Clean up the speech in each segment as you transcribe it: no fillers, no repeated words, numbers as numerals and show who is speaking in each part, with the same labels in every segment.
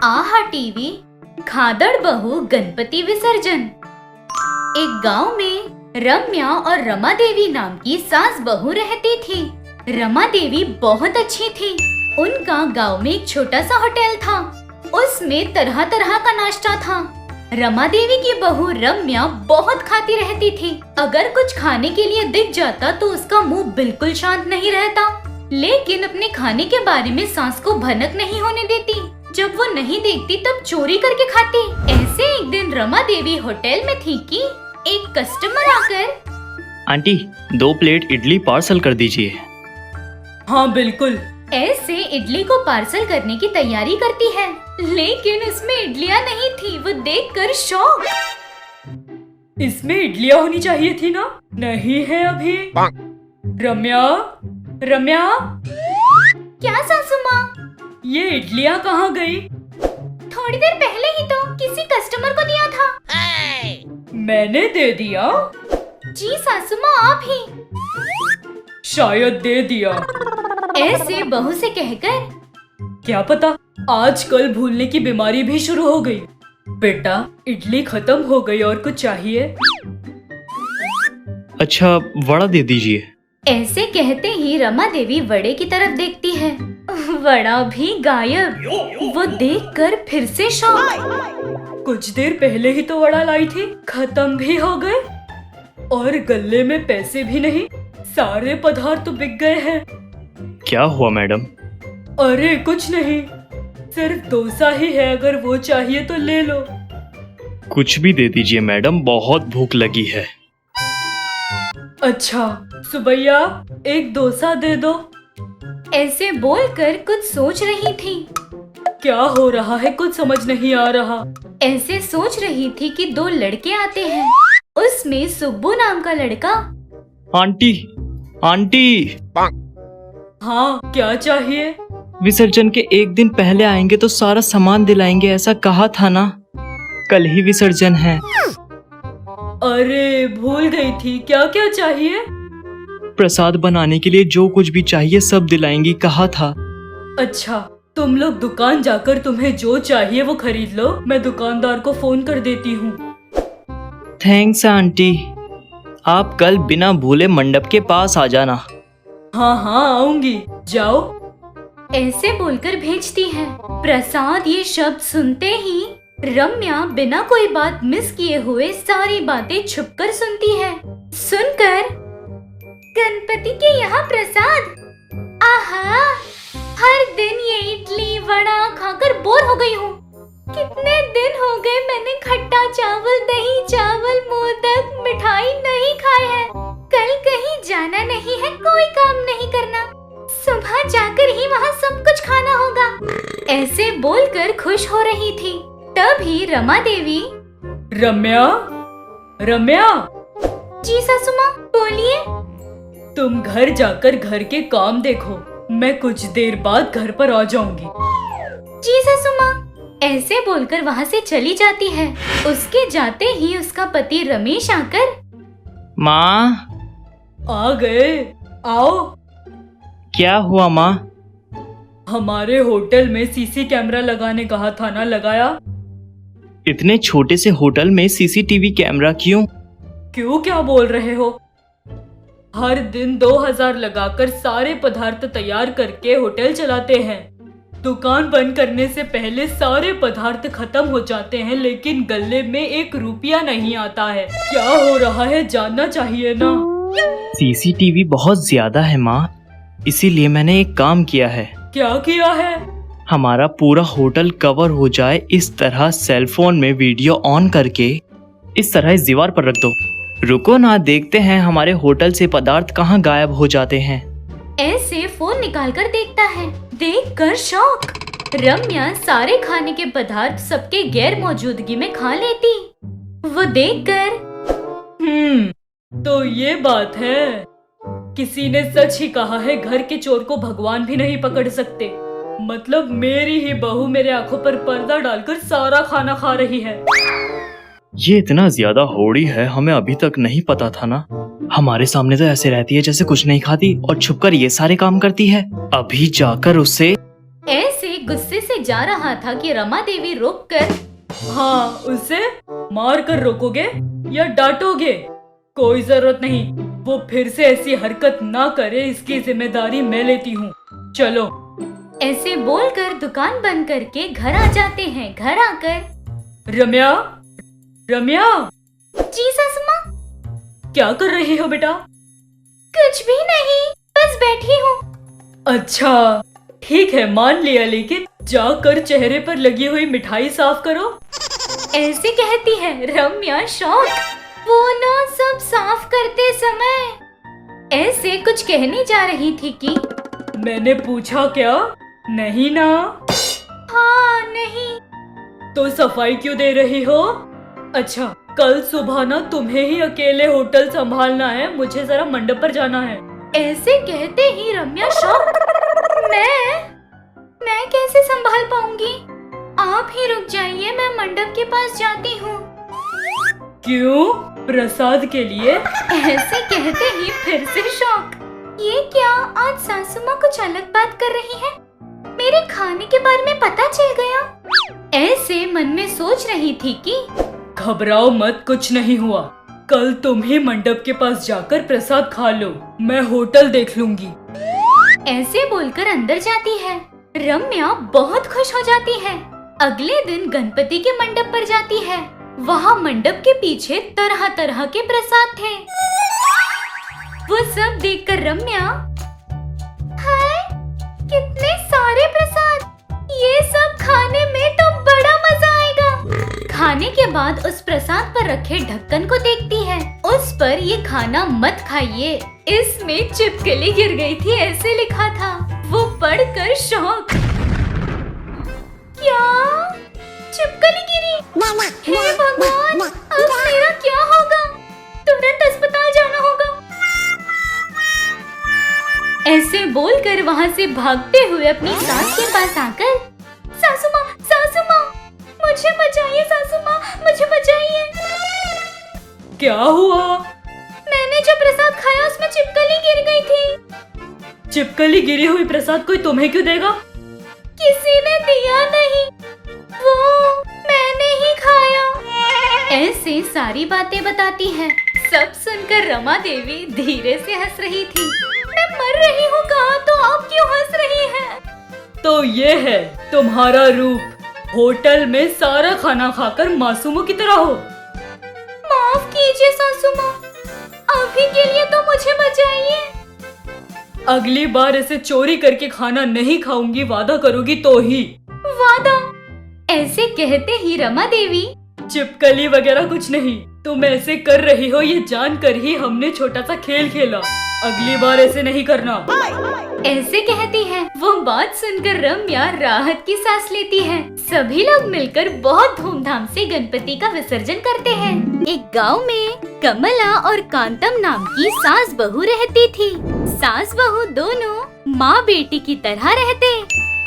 Speaker 1: आहा टीवी खादड़ बहू गणपति विसर्जन। एक गांव में रम्या और रमा देवी नाम की सास बहू रहती थी। रमा देवी बहुत अच्छी थी। उनका गांव में एक छोटा सा होटल था। उसमें तरह तरह का नाश्ता था। रमा देवी की बहू रम्या बहुत खाती रहती थी। अगर कुछ खाने के लिए दिख जाता तो उसका मुंह बिल्कुल शांत नहीं रहता, लेकिन अपने खाने के बारे में सास को भनक नहीं होने देती। जब वो नहीं देखती तब चोरी करके खाती। ऐसे एक दिन रमा देवी होटल में थी कि एक कस्टमर आकर,
Speaker 2: आंटी 2 प्लेट इडली पार्सल कर दीजिए।
Speaker 3: हाँ बिल्कुल।
Speaker 1: ऐसे इडली को पार्सल करने की तैयारी करती है, लेकिन इसमें इडलियाँ नहीं थी। वो देखकर शॉक।
Speaker 3: इसमें इडलियाँ होनी चाहिए थी ना, नहीं है अभी। रम्या, रम्या,
Speaker 1: क्या सासू माँ?
Speaker 3: ये इडलियाँ कहाँ गई?
Speaker 1: थोड़ी देर पहले ही तो किसी कस्टमर को दिया था।
Speaker 3: मैंने दे दिया?
Speaker 1: जी सासू माँ, आप ही।
Speaker 3: शायद दे दिया।
Speaker 1: ऐसे बहू से कहकर,
Speaker 3: क्या पता, आजकल भूलने की बीमारी भी शुरू हो गई। बेटा, इडली खत्म हो गई, और कुछ चाहिए?
Speaker 2: अच्छा, वड़ा दे दीजिए।
Speaker 1: ऐसे कहते ही रमा देवी वड़े की तरफ देखती है। वड़ा भी गायब। वो देखकर फिर से शॉक।
Speaker 3: कुछ देर पहले ही तो वड़ा लाई थी, खत्म भी हो गए, और गले में पैसे भी नहीं। सारे पदार्थ तो बिक गए हैं।
Speaker 2: क्या हुआ मैडम?
Speaker 3: अरे कुछ नहीं, सिर्फ डोसा ही है, अगर वो चाहिए तो ले लो।
Speaker 2: कुछ भी दे दीजिए मैडम, बहुत भूख लगी है।
Speaker 3: अच्छा सुबैया, एक डोसा दे दो।
Speaker 1: ऐसे बोलकर कुछ सोच रही थी।
Speaker 3: क्या हो रहा है, कुछ समझ नहीं आ रहा।
Speaker 1: ऐसे सोच रही थी कि 2 लड़के आते हैं। उसमें सुब्बू नाम का लड़का,
Speaker 2: आंटी, आंटी,
Speaker 3: हाँ क्या चाहिए?
Speaker 2: विसर्जन के 1 दिन पहले आएंगे तो सारा सामान दिलाएंगे, ऐसा कहा था ना। कल ही विसर्जन है।
Speaker 3: अरे भूल गई थी, क्या क्या चाहिए?
Speaker 2: प्रसाद बनाने के लिए जो कुछ भी चाहिए सब दिलाएंगी, कहा था।
Speaker 3: अच्छा, तुम लोग दुकान जाकर तुम्हें जो चाहिए वो खरीद लो। मैं दुकानदार को फोन कर देती हूँ।
Speaker 2: Thanks aunty. आप कल बिना भूले मंडप के पास आ जाना।
Speaker 3: हाँ हाँ आऊंगी, जाओ।
Speaker 1: ऐसे बोलकर भेजती है। प्रसाद ये शब्द सुनते ही रम्या बिना कोई बात मिस किए हुए सारी बातें छुपकर सुनती है। सुनकर, गणपति के यहाँ प्रसाद, आहा, हर दिन ये इडली वड़ा खाकर बोर हो गई हूँ। कितने दिन हो गए मैंने खट्टा चावल, दही चावल, मोदक, मिठाई नहीं खाए हैं। कल कहीं जाना नहीं है, कोई काम नहीं करना, सुबह जाकर ही वहाँ सब कुछ खाना होगा। ऐसे बोलकर खुश हो रही थी। तभी रमा देवी,
Speaker 3: रम्या, रम्या,
Speaker 1: जी सासू माँ, बोलिए।
Speaker 3: तुम घर जाकर घर के काम देखो, मैं कुछ देर बाद घर पर आ जाऊंगी।
Speaker 1: जी सासू माँ। ऐसे बोलकर वहाँ से चली जाती है। उसके जाते ही उसका पति रमेश आकर,
Speaker 2: माँ,
Speaker 3: आ गए, आओ।
Speaker 2: क्या हुआ माँ?
Speaker 3: हमारे होटल में सीसी कैमरा लगाने कहा था ना, लगाया?
Speaker 2: इतने छोटे से होटल में सीसीटीवी कैमरा क्यों?
Speaker 3: क्यों, क्या बोल रहे हो? हर दिन 2000 लगाकर सारे पदार्थ तैयार करके होटल चलाते हैं। दुकान बंद करने से पहले सारे पदार्थ खत्म हो जाते हैं, लेकिन गले में 1 रुपया नहीं आता है। क्या हो रहा है, जानना चाहिए ना।
Speaker 2: सीसीटीवी बहुत ज्यादा है माँ, इसीलिए मैंने एक काम किया है।
Speaker 3: क्या किया है?
Speaker 2: हमारा पूरा होटल कवर हो जाए इस तरह सेलफोन में वीडियो ऑन करके इस तरह इस दीवार पर रख दो। रुको ना, देखते हैं हमारे होटल से पदार्थ कहाँ गायब हो जाते हैं।
Speaker 1: ऐसे फोन निकालकर देखता है। देखकर शॉक। रम्या सारे खाने के पदार्थ सबके गैर मौजूदगी में खा लेती। वो देखकर,
Speaker 3: तो ये बात है। किसी ने सच ही कहा है, घर के चोर को भगवान भी नहीं पकड़ सकते। मतलब मेरी ही बहू मेरे आंखों पर पर्दा डालकर सारा खाना खा रही है।
Speaker 2: ये इतना ज्यादा होड़ी है, हमें अभी तक नहीं पता था ना। हमारे सामने तो ऐसे रहती है जैसे कुछ नहीं खाती, और छुपकर ये सारे काम करती है। अभी जाकर उससे।
Speaker 1: ऐसे गुस्से से जा रहा था कि रमा देवी रोककर,
Speaker 3: हाँ, उसे मार कर रोकोगे या डांटोगे? कोई जरूरत नहीं, वो फिर से ऐसी हरकत ना करे, इसकी जिम्मेदारी मैं लेती हूँ। चलो।
Speaker 1: ऐसे बोलकर दुकान बंद करके घर आ जाते हैं। घर आकर,
Speaker 3: रम्या, रम्या,
Speaker 1: जी सासू माँ।
Speaker 3: क्या कर रही हो बेटा?
Speaker 1: कुछ भी नहीं, बस बैठी हूँ।
Speaker 3: अच्छा, ठीक है, मान लिया, लेकिन जाकर चेहरे पर लगी हुई मिठाई साफ करो।
Speaker 1: ऐसे कहती है रम्या शौक। वो ना सब साफ करते समय ऐसे कुछ कहने जा रही थी कि
Speaker 3: मैंने पूछा क्या? नहीं ना?
Speaker 1: हाँ नहीं।
Speaker 3: तो सफाई क्यों दे रही हो? अच्छा, कल सुबह ना तुम्हें ही अकेले होटल संभालना है, मुझे जरा मंडप पर जाना है।
Speaker 1: ऐसे कहते ही रम्या शौक। मैं कैसे संभाल पाऊंगी? आप ही रुक जाइए, मैं मंडप के पास जाती हूँ।
Speaker 3: क्यों? प्रसाद के लिए?
Speaker 1: ऐसे कहते ही फिर से शौक। ये क्या, आज सासू माँ कुछ अलग बात कर रही है? मेरे खाने के बारे में पता चल गया। ऐसे मन में सोच रही थी कि
Speaker 3: घबराओ मत, कुछ नहीं हुआ। कल तुम ही मंडप के पास जाकर प्रसाद खा लो, मैं होटल देख लूंगी।
Speaker 1: ऐसे बोलकर अंदर जाती है। रम्या बहुत खुश हो जाती है। अगले दिन गणपति के मंडप पर जाती है। वहाँ मंडप के पीछे तरह तरह के प्रसाद थे। वो सब देखकर रम्या, हाय कितने सारे प्रसाद, ये सब खाने में तो बड़ा मजा आएगा। खाने के बाद उस प्रसाद पर रखे ढक्कन को देखती है। उस पर ये खाना मत खाइए, इसमें छिपकली गिर गई थी, ऐसे लिखा था। वो पढ़कर शौक। क्या छिपकली गिरी? हे भगवान, अब मेरा क्या होगा? तुरंत अस्पताल जाना होगा। ऐसे बोलकर वहाँ से भागते हुए अपनी सास के पास आकर, सासू माँ, मुझे बचाइए, सासू माँ, मुझे बचाइए।
Speaker 3: क्या हुआ?
Speaker 1: मैंने जो प्रसाद खाया उसमें छिपकली गिर गई थी।
Speaker 3: छिपकली गिरी हुई प्रसाद कोई तुम्हें क्यों देगा?
Speaker 1: किसी ने दिया नहीं, वो मैंने ही खाया। ऐसे सारी बातें बताती है। सब सुनकर रमा देवी धीरे से हंस रही थी। मैं मर रही हूँ कहा तो आप क्यों हंस रही हैं?
Speaker 3: तो ये है तुम्हारा रूप, होटल में सारा खाना खाकर मासूमों की तरह हो।
Speaker 1: माफ कीजिए सासू माँ, अभी के लिए तो मुझे बचाइए।
Speaker 3: अगली बार ऐसे चोरी करके खाना नहीं खाऊंगी, वादा करोगी तो ही।
Speaker 1: वादा? ऐसे कहते ही रमा देवी,
Speaker 3: चिपकली वगैरह कुछ नहीं, तुम ऐसे कर रही हो ये जानकर ही हमने छोटा सा खेल खेला, अगली बार ऐसे नहीं करना।
Speaker 1: ऐसे कहती है। वो बात सुनकर रम्या राहत की सांस लेती है। सभी लोग मिलकर बहुत धूमधाम से गणपति का विसर्जन करते हैं। एक गांव में कमला और कांतम नाम की सास बहू रहती थी। सास बहू दोनों माँ बेटी की तरह रहते।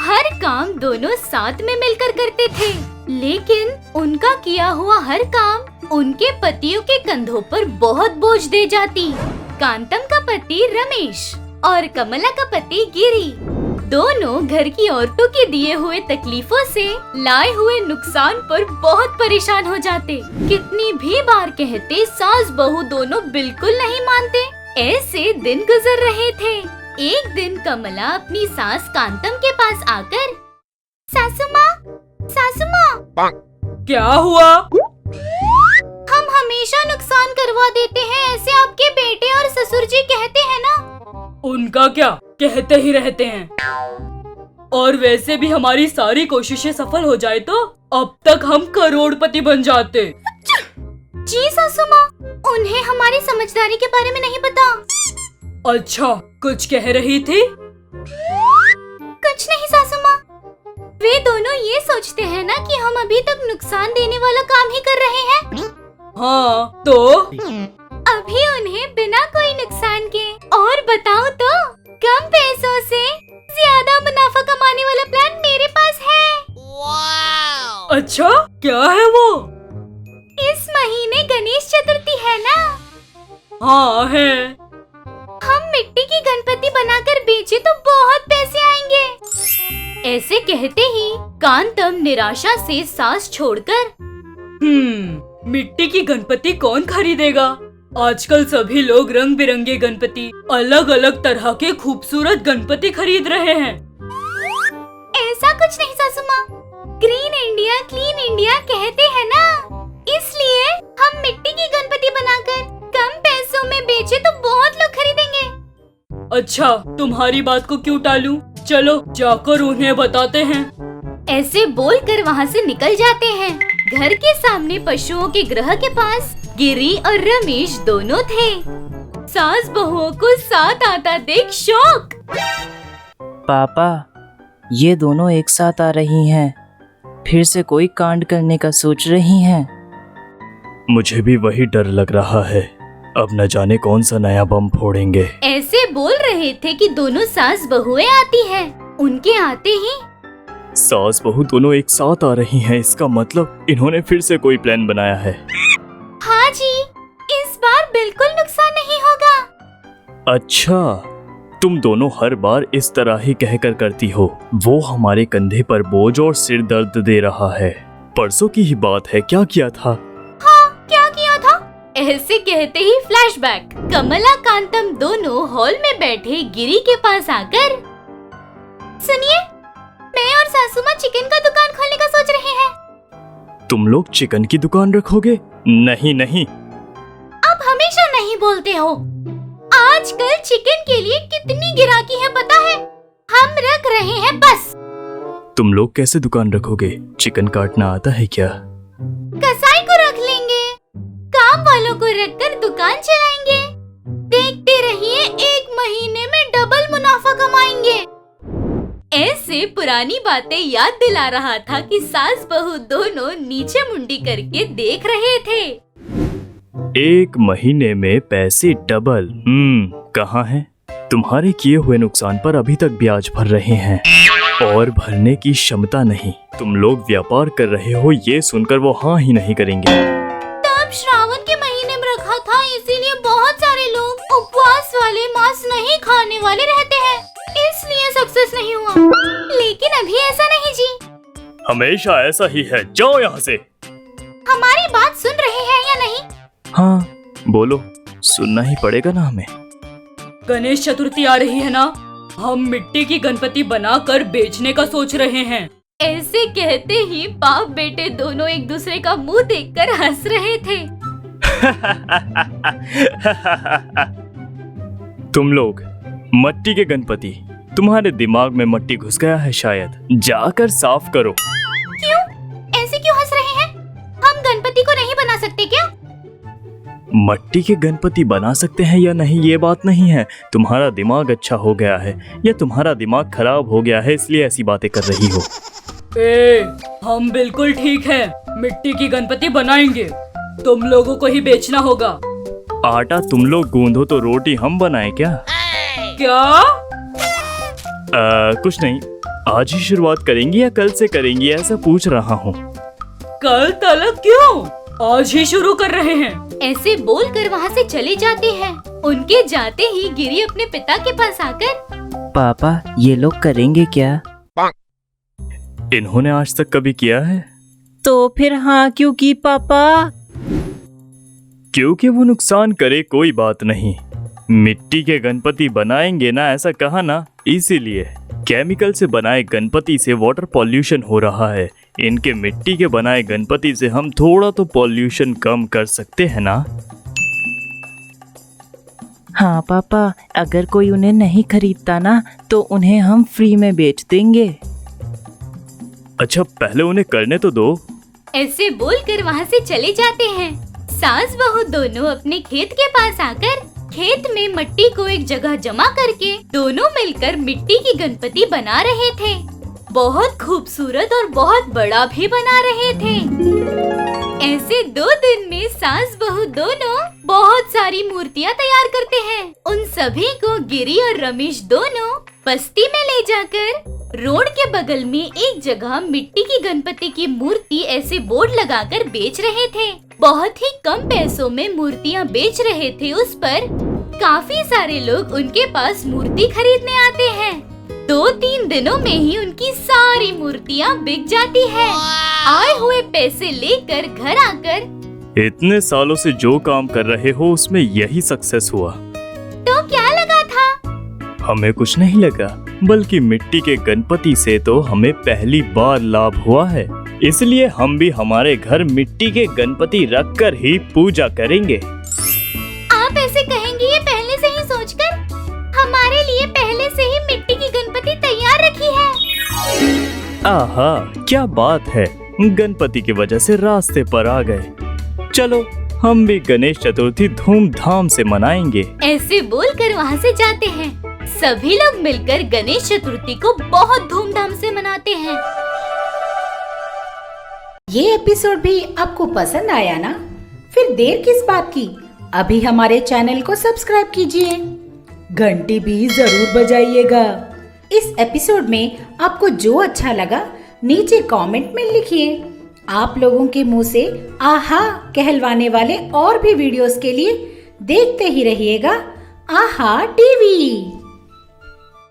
Speaker 1: हर काम दोनों साथ में मिलकर करते थे, लेकिन उनका किया हुआ हर काम उनके पतियों के कंधों पर बहुत बोझ दे जाती। कांतम का पति रमेश और कमला का पति गिरी दोनों घर की औरतों के दिए हुए तकलीफों से लाए हुए नुकसान पर बहुत परेशान हो जाते। कितनी भी बार कहते, सास बहू दोनों बिल्कुल नहीं मानते। ऐसे दिन गुजर रहे थे। एक दिन कमला अपनी सास कांतम के पास आकर, सासू माँ,
Speaker 3: क्या हुआ?
Speaker 1: हम हमेशा नुकसान करवा देते हैं, ऐसे आपके बेटे और ससुर जी कहते हैं ना।
Speaker 3: उनका क्या, कहते ही रहते हैं। और वैसे भी हमारी सारी कोशिशें सफल हो जाए तो अब तक हम करोड़पति बन जाते।
Speaker 1: जी सासू माँ, उन्हें हमारी समझदारी के बारे में नहीं पता।
Speaker 3: अच्छा, कुछ कह रही थी?
Speaker 1: कुछ नहीं सासू माँ, वे दोनों ये सोचते हैं ना कि हम अभी तक नुकसान देने वाला काम ही कर रहे हैं।
Speaker 3: हाँ तो?
Speaker 1: अभी उन्हें बिना कोई नुकसान के, और बताऊं तो कम पैसों से ज्यादा मुनाफा कमाने वाला प्लान मेरे पास है।
Speaker 3: अच्छा, क्या है वो?
Speaker 1: इस महीने गणेश चतुर्थी है ना।
Speaker 3: हाँ है।
Speaker 1: हम मिट्टी की गणपति बनाकर बेचे तो बहुत पैसे आएंगे। ऐसे कहते ही कांतम निराशा से सांस छोड़कर
Speaker 3: मिट्टी की गणपति कौन खरीदेगा? आजकल सभी लोग रंग बिरंगे गणपति, अलग अलग तरह के खूबसूरत गणपति खरीद रहे हैं।
Speaker 1: ऐसा कुछ नहीं सासू माँ, ग्रीन इंडिया क्लीन इंडिया कहते हैं ना, इसलिए हम मिट्टी की गणपति बनाकर कम पैसों में बेचे तो बहुत लोग खरीदेंगे।
Speaker 3: अच्छा, तुम्हारी बात को क्यों टालूं? चलो जाकर उन्हें बताते हैं।
Speaker 1: ऐसे बोलकर वहाँ से निकल जाते हैं। घर के सामने पशुओं के गृह के पास गिरी और रमेश दोनों थे। सास बहुओं को साथ आता देख शौक।
Speaker 4: पापा, ये दोनों एक साथ आ रही हैं। फिर से कोई कांड करने का सोच रही हैं।
Speaker 2: मुझे भी वही डर लग रहा है, अब न जाने कौन सा नया बम फोड़ेंगे।
Speaker 1: ऐसे बोल रहे थे कि दोनों सास बहुएं आती हैं। उनके आते ही
Speaker 2: सास बहू दोनों एक साथ आ रही हैं, इसका मतलब इन्होंने फिर से कोई प्लान बनाया है।
Speaker 1: हाँ जी, इस बार बिल्कुल नुकसान नहीं होगा।
Speaker 2: अच्छा, तुम दोनों हर बार इस तरह ही कहकर करती हो। वो हमारे कंधे पर बोझ और सिर दर्द दे रहा है। परसों की ही बात है, क्या किया था?
Speaker 1: हाँ, क्या किया था? ऐसे कहते ही फ्लैशबैक। कमला कांतम दोनों हॉल में बैठे गिरी के पास आकर, सुनिए, मैं और सासू माँ चिकन का दुकान खोलने का सोच रहे हैं।
Speaker 2: तुम लोग चिकन की दुकान रखोगे? नहीं नहीं।
Speaker 1: आप हमेशा नहीं बोलते हो। आजकल चिकन के लिए कितनी गिराकी है पता है? हम रख रहे हैं बस।
Speaker 2: तुम लोग कैसे दुकान रखोगे? चिकन काटना आता है क्या?
Speaker 1: कसाई को रख लेंगे, काम वालों को रखकर दुकान चलाएंगे। देखते रहिए, 1 महीने में डबल मुनाफा कमाएंगे। ऐसे पुरानी बातें याद दिला रहा था कि सास बहू दोनों नीचे मुंडी करके देख रहे थे।
Speaker 2: 1 महीने में पैसे डबल? कहाँ है? तुम्हारे किए हुए नुकसान पर अभी तक ब्याज भर रहे हैं और भरने की क्षमता नहीं। तुम लोग व्यापार कर रहे हो, ये सुनकर वो हाँ ही नहीं करेंगे।
Speaker 1: तब श्रावण के महीने में रखा था, इसीलिए बहुत सारे लोग उपवास वाले, मांस नहीं खाने वाले रहते हैं, इसलिए सक्सेस नहीं हुआ। लेकिन अभी ऐसा नहीं जी,
Speaker 2: हमेशा ऐसा ही है। जाओ यहाँ से।
Speaker 1: हमारी बात सुन रहे हैं या नहीं?
Speaker 2: हाँ बोलो, सुनना ही पड़ेगा ना हमें।
Speaker 3: गणेश चतुर्थी आ रही है ना, हम मिट्टी की गणपति बनाकर बेचने का सोच रहे हैं।
Speaker 1: ऐसे कहते ही बाप बेटे दोनों एक दूसरे का मुंह देखकर हंस रहे थे।
Speaker 2: तुम लोग मट्टी के गणपति, तुम्हारे दिमाग में मट्टी घुस गया है शायद, जाकर साफ करो।
Speaker 1: क्यों? ऐसे क्यों हंस रहे हैं? हम गणपति को नहीं बना सकते क्या?
Speaker 2: मट्टी के गणपति बना सकते हैं या नहीं ये बात नहीं है। तुम्हारा दिमाग अच्छा हो गया है या तुम्हारा दिमाग खराब हो गया है, इसलिए ऐसी बातें कर रही हो।
Speaker 3: हम बिल्कुल ठीक हैं, मिट्टी की गणपति बनाएंगे। तुम लोगों को ही बेचना होगा।
Speaker 2: आटा तुम लोग गूंदो तो रोटी हम बनाए क्या?
Speaker 3: क्या?
Speaker 2: कुछ नहीं, आज ही शुरुआत करेंगी या कल से करेंगी, ऐसा पूछ रहा हूँ।
Speaker 3: कल तलक क्यों, आज ही शुरू कर रहे हैं।
Speaker 1: ऐसे बोलकर वहाँ से चले जाते हैं। उनके जाते ही गिरी अपने पिता के पास आकर,
Speaker 4: पापा, ये लोग करेंगे क्या?
Speaker 2: इन्होंने आज तक कभी किया है?
Speaker 4: तो फिर हाँ क्यों की पापा?
Speaker 2: क्योंकि वो नुकसान करे कोई बात नहीं। मिट्टी के गणपति बनाएंगे ना, ऐसा कहा ना, इसीलिए। केमिकल से बनाए गणपति से वाटर पॉल्यूशन हो रहा है। इनके मिट्टी के बनाए गणपति से हम थोड़ा तो पॉल्यूशन कम कर सकते हैं ना।
Speaker 4: हाँ पापा, अगर कोई उन्हें नहीं खरीदता ना तो उन्हें हम फ्री में बेच देंगे।
Speaker 2: अच्छा, पहले उन्हें करने तो दो।
Speaker 1: ऐसे बोलकर वहाँ से चले जाते हैं। सास बहू दोनों अपने खेत के पास आकर खेत में मिट्टी को एक जगह जमा करके दोनों मिलकर मिट्टी की गणपति बना रहे थे। बहुत खूबसूरत और बहुत बड़ा भी बना रहे थे। ऐसे 2 दिन में सास बहू दोनों बहुत सारी मूर्तियाँ तैयार करते हैं। उन सभी को गिरी और रमेश दोनों बस्ती में ले जाकर रोड के बगल में एक जगह मिट्टी की गणपति की मूर्ति ऐसे बोर्ड लगाकर बेच रहे थे। बहुत ही कम पैसों में मूर्तियाँ बेच रहे थे। उस पर काफी सारे लोग उनके पास मूर्ति खरीदने आते हैं। 2-3 दिनों में ही उनकी सारी मूर्तियाँ बिक जाती है। आए हुए पैसे लेकर घर आकर
Speaker 5: इतने सालों से जो काम कर रहे हो उसमें यही सक्सेस हुआ।
Speaker 1: तो क्या लगा था?
Speaker 5: हमें कुछ नहीं लगा, बल्कि मिट्टी के गणपति से तो हमें पहली बार लाभ हुआ है। इसलिए हम भी हमारे घर मिट्टी के गणपति रखकर ही पूजा करेंगे।
Speaker 1: आप ऐसे कहेंगे ये पहले से ही सोचकर? हमारे लिए पहले से ही मिट्टी की गणपति तैयार रखी है।
Speaker 5: आहा, क्या बात है, गणपति की वजह से रास्ते पर आ गए। चलो हम भी गणेश चतुर्थी धूमधाम से मनाएंगे।
Speaker 1: ऐसे बोलकर वहाँ से जाते हैं। सभी लोग मिलकर गणेश चतुर्थी को बहुत धूमधाम से मनाते हैं।
Speaker 6: ये एपिसोड भी आपको पसंद आया ना? फिर देर किस बात की, अभी हमारे चैनल को सब्सक्राइब कीजिए, घंटी भी जरूर बजाइएगा। इस एपिसोड में आपको जो अच्छा लगा नीचे कमेंट में लिखिए। आप लोगों के मुंह से आहा कहलवाने वाले और भी वीडियोस के लिए देखते ही रहिएगा आहा टीवी।